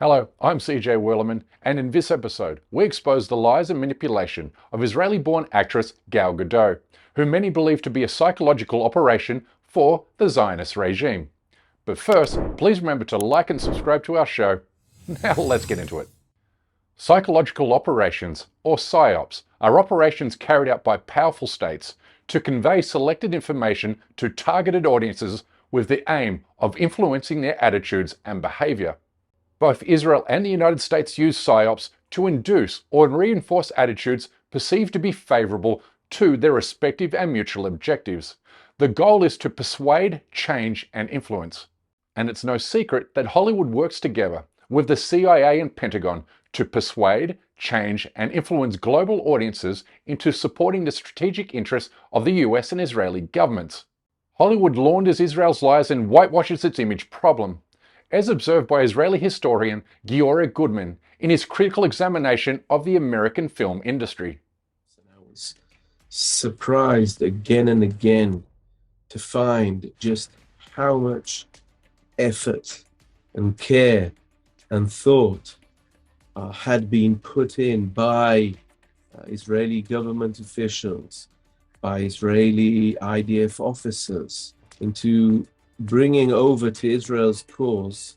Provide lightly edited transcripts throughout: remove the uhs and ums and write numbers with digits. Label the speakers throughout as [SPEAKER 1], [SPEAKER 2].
[SPEAKER 1] Hello, I'm CJ Werleman, and in this episode, we expose the lies and manipulation of Israeli-born actress Gal Gadot, who many believe to be a psychological operation for the Zionist regime. But first, please remember to like and subscribe to our show. Now let's get into it. Psychological operations, or PSYOPs, are operations carried out by powerful states to convey selected information to targeted audiences with the aim of influencing their attitudes and behavior. Both Israel and the United States use PSYOPs to induce or reinforce attitudes perceived to be favorable to their respective and mutual objectives. The goal is to persuade, change, and influence. And it's no secret that Hollywood works together with the CIA and Pentagon to persuade, change, and influence global audiences into supporting the strategic interests of the US and Israeli governments. Hollywood launders Israel's lies and whitewashes its image problem, as observed by Israeli historian Giora Goodman in his critical examination of the American film industry.
[SPEAKER 2] I was surprised again and again to find just how much effort and care and thought had been put in by Israeli government officials, by Israeli IDF officers into bringing over to Israel's cause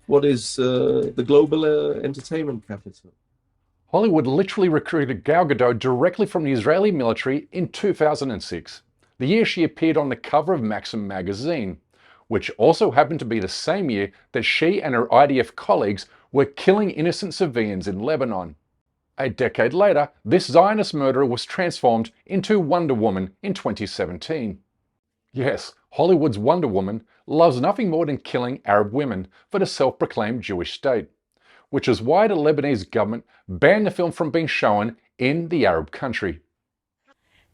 [SPEAKER 2] what is the global entertainment capital.
[SPEAKER 1] Hollywood literally recruited Gal Gadot directly from the Israeli military in 2006, the year she appeared on the cover of Maxim magazine, which also happened to be the same year that she and her IDF colleagues were killing innocent civilians in Lebanon. A decade later, this Zionist murderer was transformed into Wonder Woman in 2017. Yes, Hollywood's Wonder Woman loves nothing more than killing Arab women for the self-proclaimed Jewish state, which is why the Lebanese government banned the film from being shown in the Arab country.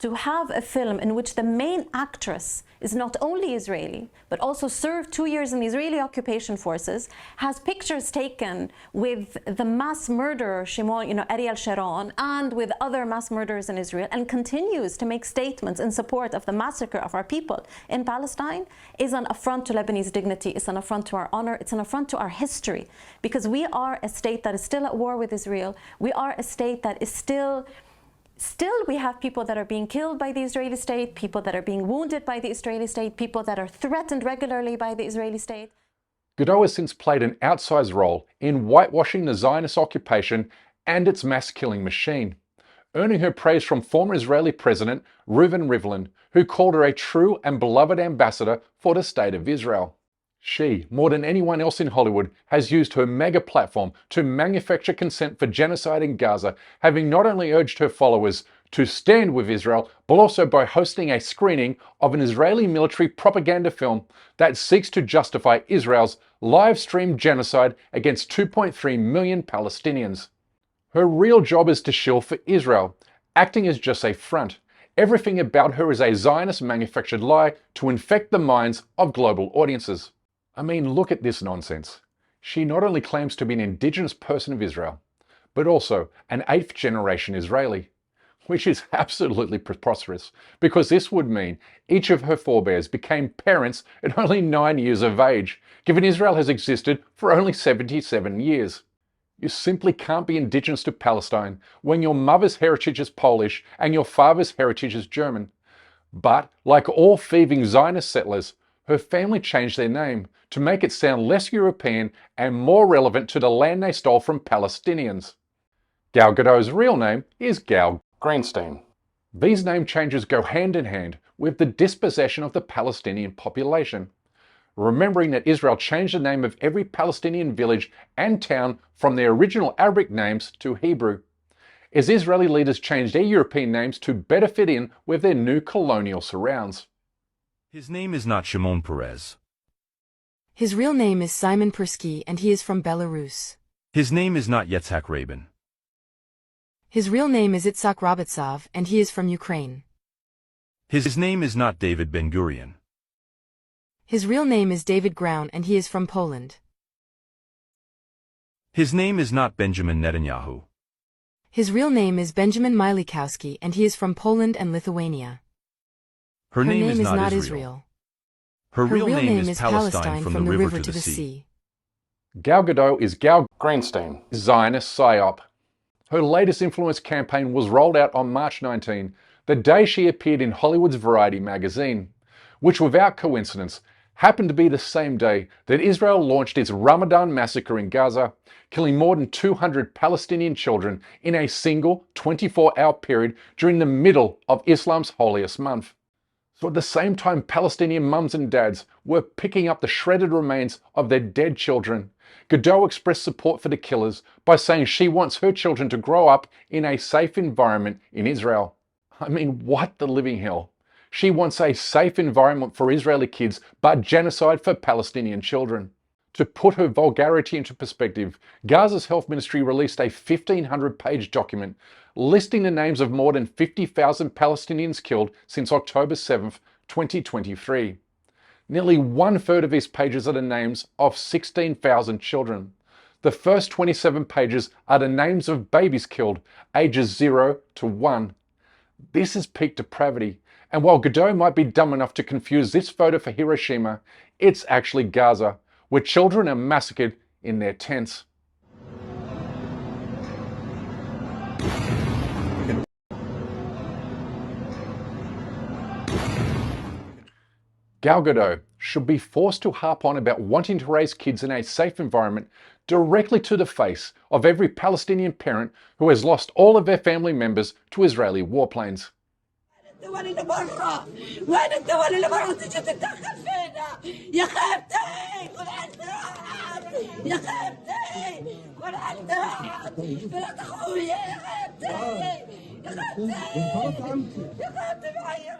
[SPEAKER 3] To have a film in which the main actress is not only Israeli, but also served 2 years in the Israeli occupation forces, has pictures taken with the mass murderer Shimon, Ariel Sharon, and with other mass murderers in Israel, and continues to make statements in support of the massacre of our people in Palestine, is an affront to Lebanese dignity, it's an affront to our honor, it's an affront to our history, because we are a state that is still at war with Israel. We are a state that is still we have people that are being killed by the Israeli state, people that are being wounded by the Israeli state, people that are threatened regularly by the Israeli state.
[SPEAKER 1] Gadot has since played an outsized role in whitewashing the Zionist occupation and its mass killing machine, earning her praise from former Israeli President Reuven Rivlin, who called her a true and beloved ambassador for the State of Israel. She, more than anyone else in Hollywood, has used her mega platform to manufacture consent for genocide in Gaza, having not only urged her followers to stand with Israel, but also by hosting a screening of an Israeli military propaganda film that seeks to justify Israel's live-streamed genocide against 2.3 million Palestinians. Her real job is to shill for Israel, acting as just a front. Everything about her is a Zionist manufactured lie to infect the minds of global audiences. I mean, look at this nonsense. She not only claims to be an indigenous person of Israel, but also an 8th generation Israeli, which is absolutely preposterous, because this would mean each of her forebears became parents at only 9 years of age, given Israel has existed for only 77 years. You simply can't be indigenous to Palestine when your mother's heritage is Polish and your father's heritage is German. But, like all thieving Zionist settlers, her family changed their name to make it sound less European and more relevant to the land they stole from Palestinians. Gal Gadot's real name is Gal Greenstein. These name changes go hand in hand with the dispossession of the Palestinian population, remembering that Israel changed the name of every Palestinian village and town from their original Arabic names to Hebrew, as Israeli leaders changed their European names to better fit in with their new colonial surrounds.
[SPEAKER 4] His name is not Shimon Peres.
[SPEAKER 5] His real name is Simon Persky, and he is from Belarus.
[SPEAKER 4] His name is not Yitzhak Rabin.
[SPEAKER 5] His real name is Itzhak Rabitsov, and he is from Ukraine.
[SPEAKER 4] His name is not David Ben-Gurion.
[SPEAKER 5] His real name is David Groun, and he is from Poland.
[SPEAKER 4] His name is not Benjamin Netanyahu.
[SPEAKER 5] His real name is Benjamin Milikowski, and he is from Poland and Lithuania.
[SPEAKER 4] Her name is not
[SPEAKER 5] Israel.
[SPEAKER 4] Her real name is
[SPEAKER 5] Palestine
[SPEAKER 4] from the river to the sea.
[SPEAKER 1] Gal Gadot is Gal Greenstein, Zionist psyop. Her latest influence campaign was rolled out on March 19, the day she appeared in Hollywood's Variety magazine, which without coincidence happened to be the same day that Israel launched its Ramadan massacre in Gaza, killing more than 200 Palestinian children in a single 24-hour period during the middle of Islam's holiest month. So at the same time Palestinian mums and dads were picking up the shredded remains of their dead children, Gadot expressed support for the killers by saying she wants her children to grow up in a safe environment in Israel. I mean, what the living hell? She wants a safe environment for Israeli kids, but genocide for Palestinian children. To put her vulgarity into perspective, Gaza's health ministry released a 1,500-page document listing the names of more than 50,000 Palestinians killed since October 7, 2023. Nearly 1/3 of these pages are the names of 16,000 children. The first 27 pages are the names of babies killed, ages 0 to 1. This is peak depravity. And while Gadot might be dumb enough to confuse this photo for Hiroshima, it's actually Gaza, where children are massacred in their tents. Gal Gadot should be forced to harp on about wanting to raise kids in a safe environment directly to the face of every Palestinian parent who has lost all of their family members to Israeli warplanes.
[SPEAKER 6] الدول اللي برا وين الدول اللي برا تيجي تتدخل فينا يا خيبتي كل عالدراب يا خيبتي كل عالدراب بلاد اخويا يا خيبتي يا خيبتي يا خيبتي معي.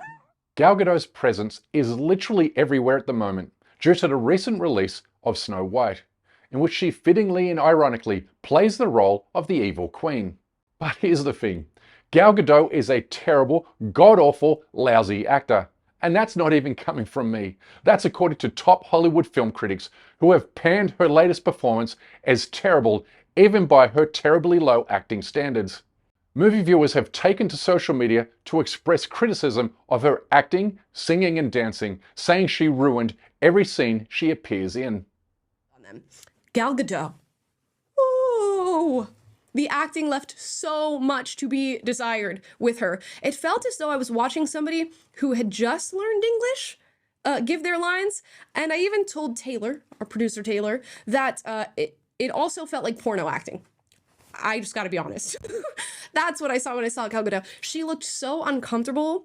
[SPEAKER 1] Gal Gadot's presence is literally everywhere at the moment due to the recent release of Snow White, in which she fittingly and ironically plays the role of the evil queen. But here's the thing. Gal Gadot is a terrible, god-awful, lousy actor. And that's not even coming from me. That's according to top Hollywood film critics who have panned her latest performance as terrible even by her terribly low acting standards. Movie viewers have taken to social media to express criticism of her acting, singing and dancing, saying she ruined every scene she appears in.
[SPEAKER 7] Gal Gadot. Ooh! The acting left so much to be desired with her. It felt as though I was watching somebody who had just learned English give their lines. And I even told Taylor, our producer Taylor, that it also felt like porno acting. I just gotta be honest. That's what I saw when I saw Gal Gadot. She looked so uncomfortable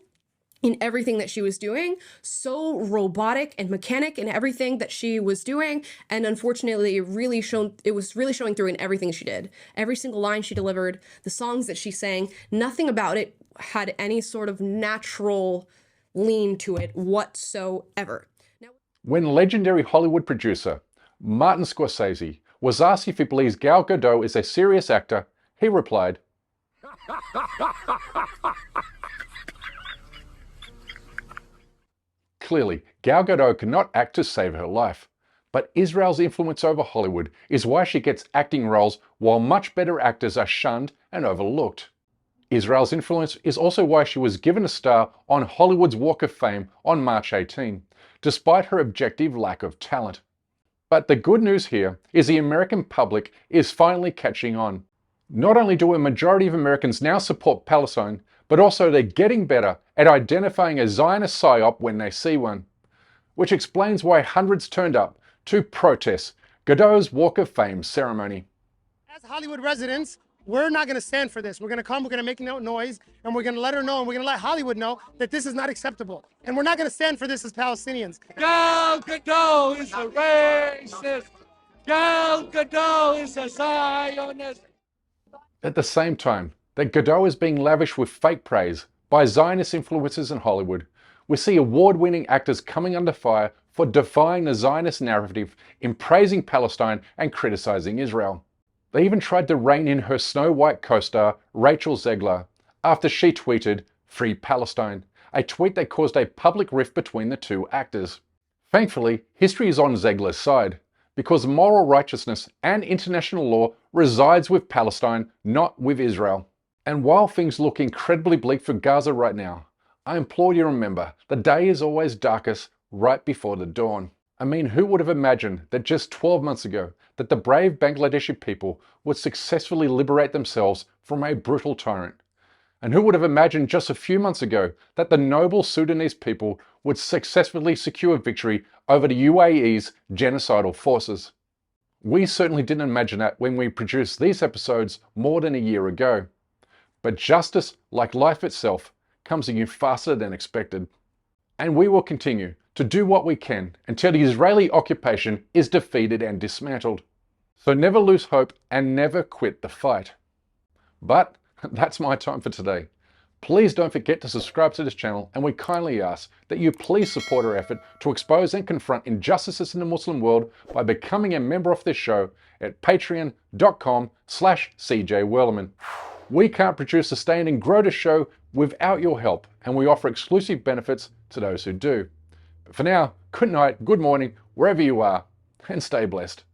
[SPEAKER 7] in everything that she was doing, so robotic and mechanic in everything that she was doing, and unfortunately it was really showing through in everything she did. Every single line she delivered, the songs that she sang, nothing about it had any sort of natural lean to it whatsoever. Now,
[SPEAKER 1] when legendary Hollywood producer Martin Scorsese was asked if he believes Gal Gadot is a serious actor, he replied, Clearly, Gal Gadot cannot act to save her life. But Israel's influence over Hollywood is why she gets acting roles while much better actors are shunned and overlooked. Israel's influence is also why she was given a star on Hollywood's Walk of Fame on March 18, despite her objective lack of talent. But the good news here is the American public is finally catching on. Not only do a majority of Americans now support Palestine, but also they're getting better at identifying a Zionist psyop when they see one. Which explains why hundreds turned up to protest Gadot's Walk of Fame ceremony.
[SPEAKER 8] As Hollywood residents, we're not going to stand for this. We're going to come, we're going to make no noise, and we're going to let her know, and we're going to let Hollywood know that this is not acceptable. And we're not going to stand for this as Palestinians.
[SPEAKER 9] Gal Gadot is a racist. Gal Gadot is a Zionist.
[SPEAKER 1] At the same time that Gadot is being lavished with fake praise by Zionist influencers in Hollywood, we see award-winning actors coming under fire for defying the Zionist narrative in praising Palestine and criticizing Israel. They even tried to rein in her Snow White co-star Rachel Zegler after she tweeted, "Free Palestine," a tweet that caused a public rift between the two actors. Thankfully, history is on Zegler's side, because moral righteousness and international law resides with Palestine, not with Israel. And while things look incredibly bleak for Gaza right now, I implore you to remember, the day is always darkest right before the dawn. I mean, who would have imagined that just 12 months ago that the brave Bangladeshi people would successfully liberate themselves from a brutal tyrant? And who would have imagined just a few months ago that the noble Sudanese people would successfully secure victory over the UAE's genocidal forces? We certainly didn't imagine that when we produced these episodes more than a year ago. But justice, like life itself, comes to you faster than expected. And we will continue to do what we can until the Israeli occupation is defeated and dismantled. So never lose hope and never quit the fight. But that's my time for today. Please don't forget to subscribe to this channel, and we kindly ask that you please support our effort to expose and confront injustices in the Muslim world by becoming a member of this show at patreon.com/CJWerleman. We can't produce, sustain and grow the show without your help, and we offer exclusive benefits to those who do. But for now, good night, good morning, wherever you are, and stay blessed.